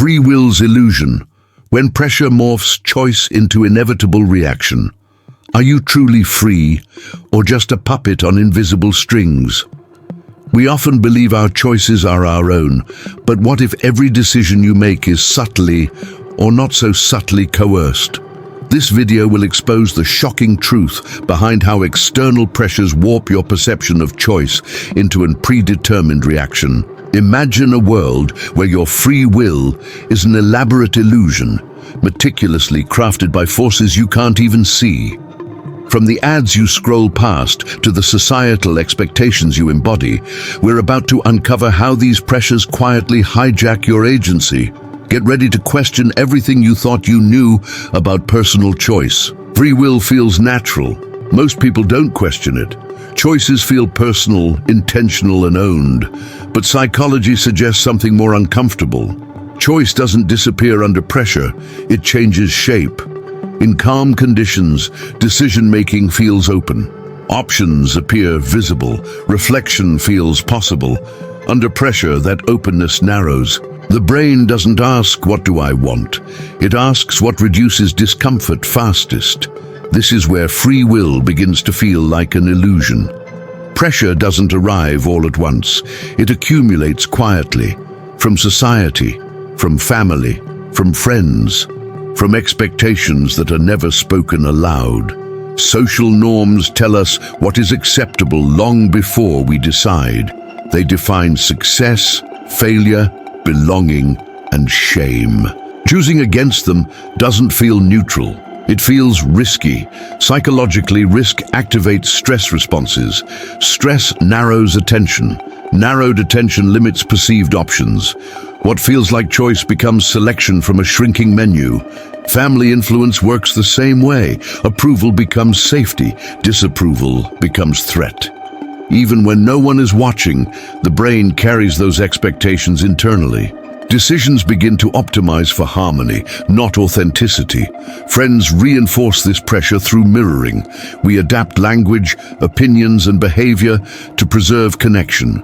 Free will's illusion, when pressure morphs choice into inevitable reaction. Are you truly free, or just a puppet on invisible strings? We often believe our choices are our own, but what if every decision you make is subtly, or not so subtly, coerced? This video will expose the shocking truth behind how external pressures warp your perception of choice into a predetermined reaction. Imagine a world where your free will is an elaborate illusion, meticulously crafted by forces you can't even see. From the ads you scroll past to the societal expectations you embody, we're about to uncover how these pressures quietly hijack your agency. Get ready to question everything you thought you knew about personal choice. Free will feels natural. Most people don't question it. Choices feel personal, intentional, and owned. But psychology suggests something more uncomfortable. Choice doesn't disappear under pressure, it changes shape. In calm conditions, decision-making feels open. Options appear visible. Reflection feels possible. Under pressure, that openness narrows. The brain doesn't ask, "What do I want?" It asks what reduces discomfort fastest. This is where free will begins to feel like an illusion. Pressure doesn't arrive all at once. It accumulates quietly. From society, from family, from friends, from expectations that are never spoken aloud. Social norms tell us what is acceptable long before we decide. They define success, failure, belonging, and shame. Choosing against them doesn't feel neutral. It feels risky. Psychologically, risk activates stress responses. Stress narrows attention. Narrowed attention limits perceived options. What feels like choice becomes selection from a shrinking menu. Family influence works the same way. Approval becomes safety. Disapproval becomes threat. Even when no one is watching, the brain carries those expectations internally. Decisions begin to optimize for harmony, not authenticity. Friends reinforce this pressure through mirroring. We adapt language, opinions, and behavior to preserve connection.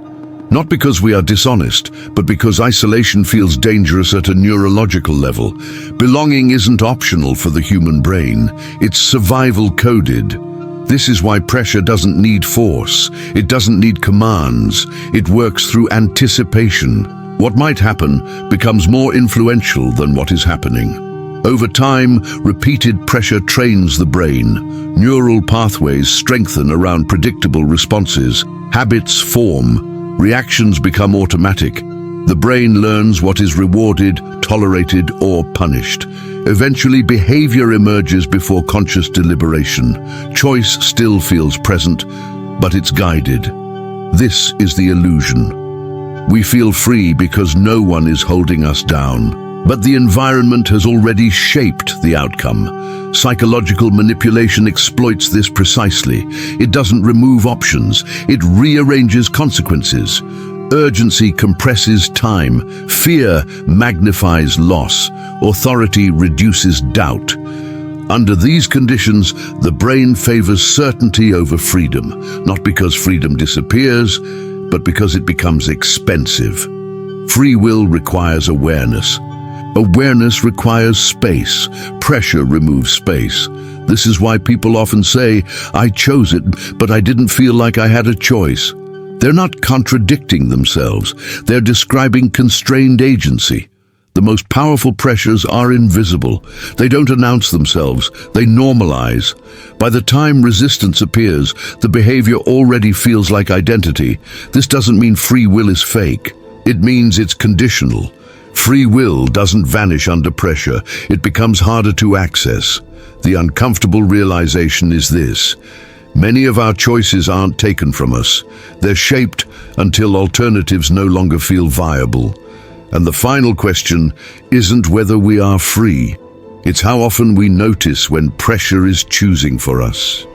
Not because we are dishonest, but because isolation feels dangerous at a neurological level. Belonging isn't optional for the human brain. It's survival coded. This is why pressure doesn't need force. It doesn't need commands. It works through anticipation. What might happen becomes more influential than what is happening. Over time, repeated pressure trains the brain. Neural pathways strengthen around predictable responses. Habits form. Reactions become automatic. The brain learns what is rewarded, tolerated, or punished. Eventually, behavior emerges before conscious deliberation. Choice still feels present, but it's guided. This is the illusion. We feel free because no one is holding us down. But the environment has already shaped the outcome. Psychological manipulation exploits this precisely. It doesn't remove options, it rearranges consequences. Urgency compresses time, fear magnifies loss, authority reduces doubt. Under these conditions, the brain favors certainty over freedom, not because freedom disappears, but because it becomes expensive. Free will requires awareness. Awareness requires space. Pressure removes space. This is why people often say, "I chose it, but I didn't feel like I had a choice." They're not contradicting themselves. They're describing constrained agency. The most powerful pressures are invisible. They don't announce themselves. They normalize. By the time resistance appears, the behavior already feels like identity. This doesn't mean free will is fake. It means it's conditional. Free will doesn't vanish under pressure. It becomes harder to access. The uncomfortable realization is this: many of our choices aren't taken from us. They're shaped until alternatives no longer feel viable. And the final question isn't whether we are free. It's how often we notice when pressure is choosing for us.